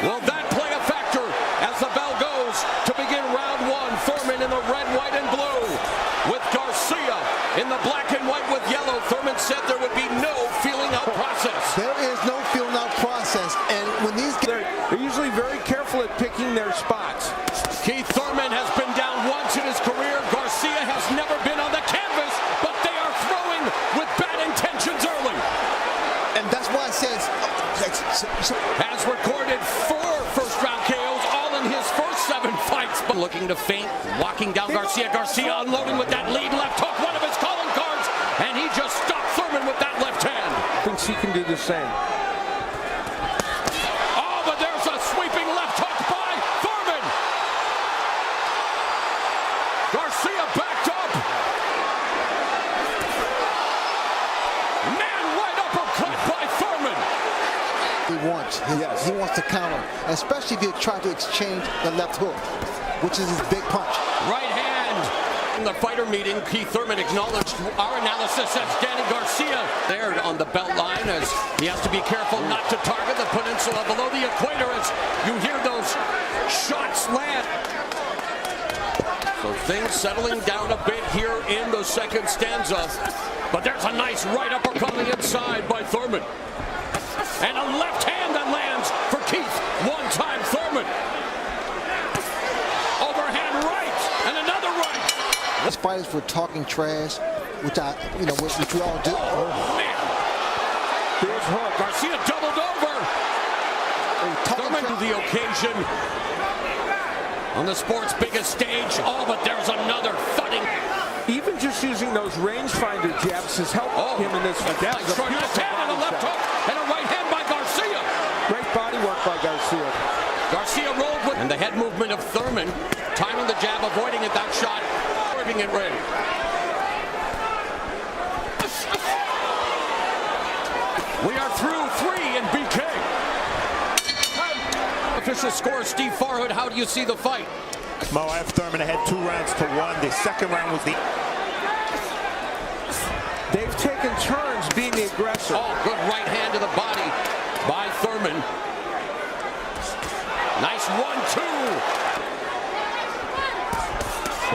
Will that play a factor as the bell goes to begin round one? Thurman in the red, white, and blue with Garcia in the black and white with yellow. Thurman said there would be no feeling out process. There is no feeling out process, and when these they're usually very careful at picking their spots. Keith Thurman has been down once in his career. Garcia has never been on the canvas, but they are throwing with bad intentions early. And that's why I said has recorded 4 first-round KOs, all in his first 7 fights. But looking to feint, walking down Garcia. Garcia unloading with that lead left hook, one of his calling cards, and he just stopped Thurman with that left hand. Thinks he can do the same. Oh, but there's a sweeping left hook by Thurman. Garcia backed up. Man, right uppercut by Thurman. He wants to counter, especially if you try to exchange the left hook, which is his big punch. Right hand. In the fighter meeting, Keith Thurman acknowledged our analysis as Danny Garcia there on the belt line, as he has to be careful not to target the peninsula below the equator as you hear those shots land. So things settling down a bit here in the second stanza. But there's a nice right uppercut on the inside by Thurman. And a left hand that lands for Keith. One-time Thurman. Overhand right, and another right. These fighters were talking trash, which we all do. Oh, man. Here's hook. Garcia doubled over. Thurman to the occasion. On the sport's biggest stage. Oh, but there's another thudding. Even just using those rangefinder jabs has helped him in this fight. That was a left hand and a left hook and a right hand by Garcia. Great body work by Garcia. Garcia rolled with and the head movement of Thurman, timing the jab, avoiding it, that shot, working it ready. We are through 3 in BK. Official score, Steve Farhood, how do you see the fight? Mo, I have Thurman ahead 2 rounds to 1. The second round was the... They've taken turns being the aggressor. Oh, good right hand to the body by Thurman. Nice 1-2.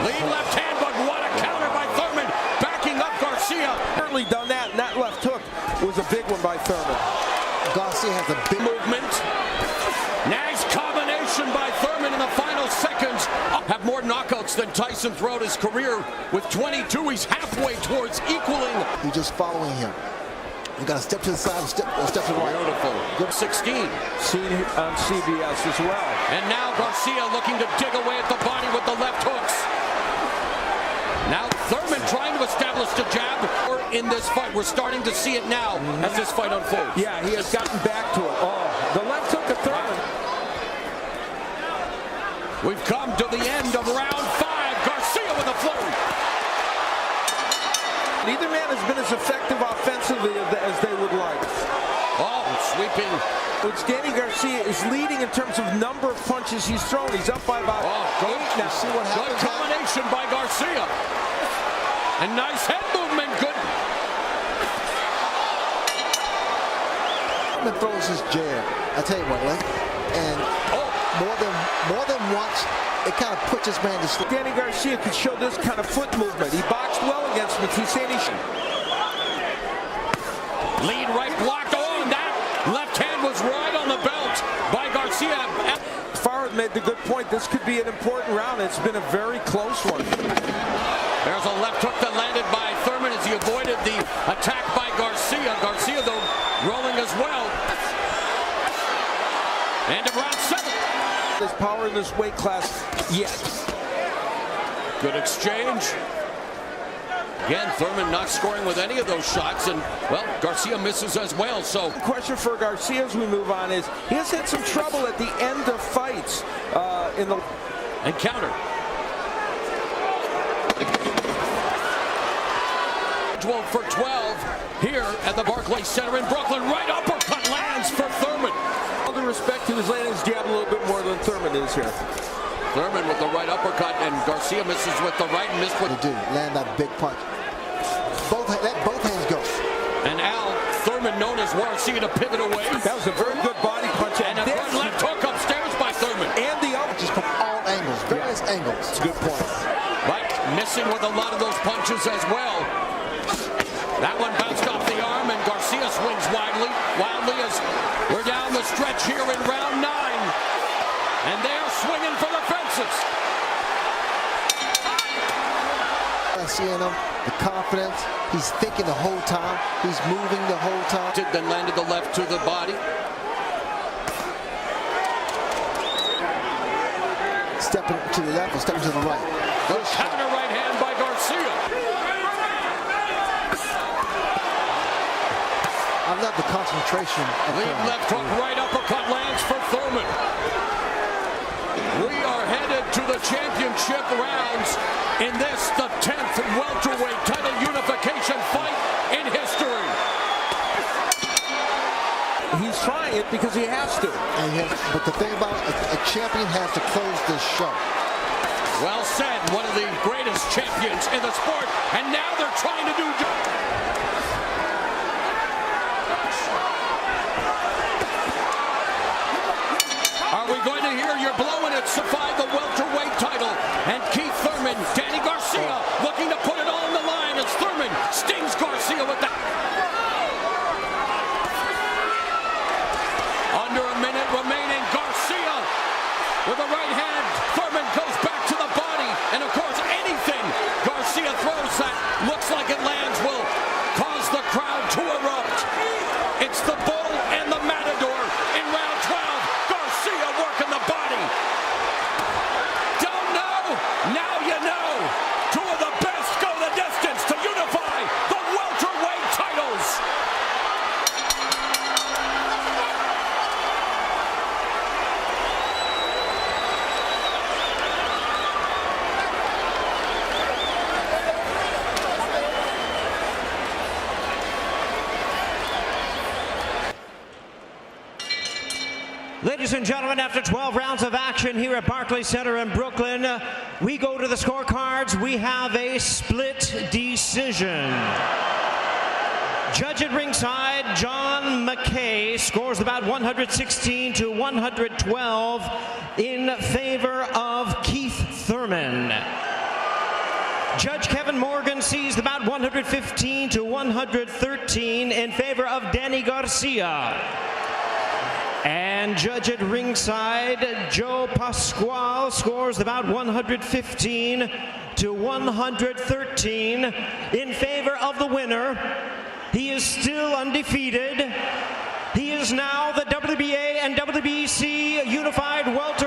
Lead left hand, but what a counter by Thurman. Backing up Garcia. Certainly done that, and that left hook was a big one by Thurman. Garcia has a big movement. Nice combination by Thurman in the final seconds. Have more knockouts than Tyson throughout his career. With 22, he's halfway towards equaling. You're just following him. You got to step to the side, step to the right. Beautiful. Good 16. Seen on CBS as well. And now Garcia looking to dig away at the body with the left hooks. Now Thurman trying to establish the jab in this fight. We're starting to see it now as this fight unfolds. Yeah, he has gotten back to it. Oh, the left hook of Thurman. We've come to the end of round 5. Garcia with a flurry. Neither man has been as effective offensively as they would like. Oh, sweeping. Which Danny Garcia is leading in terms of number of punches he's thrown. He's up by about 8 now. See what happens. Good combination by Garcia. And nice head movement. Good. Thurman throws his jab. I tell you what, and more than once, it kind of puts his man to sleep. Danny Garcia could show this kind of foot movement. He boxed well against him. He's saying he should. Lead right blocked. Oh, and that left hand was right on the belt by Garcia. Farhood made the good point. This could be an important round. It's been a very close one. There's a left hook that landed by Thurman as he avoided the attack by Garcia. Garcia, though, rolling as well. End of round 7. There's power in this weight class yet. Good exchange. Again, Thurman not scoring with any of those shots, and, well, Garcia misses as well, so. The question for Garcia as we move on is, he has had some trouble at the end of fights in the... And counter. 12 for 12 here at the Barclays Center in Brooklyn. Right uppercut lands for Thurman. All due respect, he was landing his jab a little bit more than Thurman is here. Thurman with the right uppercut, and Garcia misses with the right and missed with... They do, land that big punch. Let both hands go. And Al, Thurman known as Garcia to pivot away. That was a very good body punch. And a good left hook upstairs. angles. That's a good point. Right, missing with a lot of those punches as well. That one bounced off the arm, and Garcia swings wildly as we're down the stretch here in round 9. And they're swinging for the fences. I see in him the confidence. He's thinking the whole time. He's moving the whole time. Then landed the left to the body. Stepping to the left or stepping to the right. Good counter right hand by Garcia. I love the concentration. Lead left hook, right uppercut lands for Thurman. We are headed to the championship rounds in this, the 10th welterweight title unification fight in history. He's trying it because he has to. But the thing about a champion has to close this show. Well said, one of the greatest champions in the sport, and now they're trying to do. Are we going to hear you're blowing it, Safai, the welterweight title, and Keith Thurman, Danny Garcia, looking to put it all on the line as Thurman stings Garcia with that. Under a minute remaining, Garcia with a right hand. Thurman goes back to the body, and of course anything Garcia throws that looks like it lands will cause the crowd to erupt. It's the bull and the matador in round 12. Garcia working the body. Don't know? Now you know. Two of the best go the distance to unify the welterweight titles. Ladies and gentlemen, after 12 rounds of action here at Barclays Center in Brooklyn, we go to the scorecards. We have a split decision. Judge at ringside, John McKay, scores about 116 to 112 in favor of Keith Thurman. Judge Kevin Morgan sees about 115 to 113 in favor of Danny Garcia. And judge at ringside, Joe Pasquale, scores about 115 to 113 in favor of the winner. He is still undefeated. He is now the WBA and WBC Unified Welterweight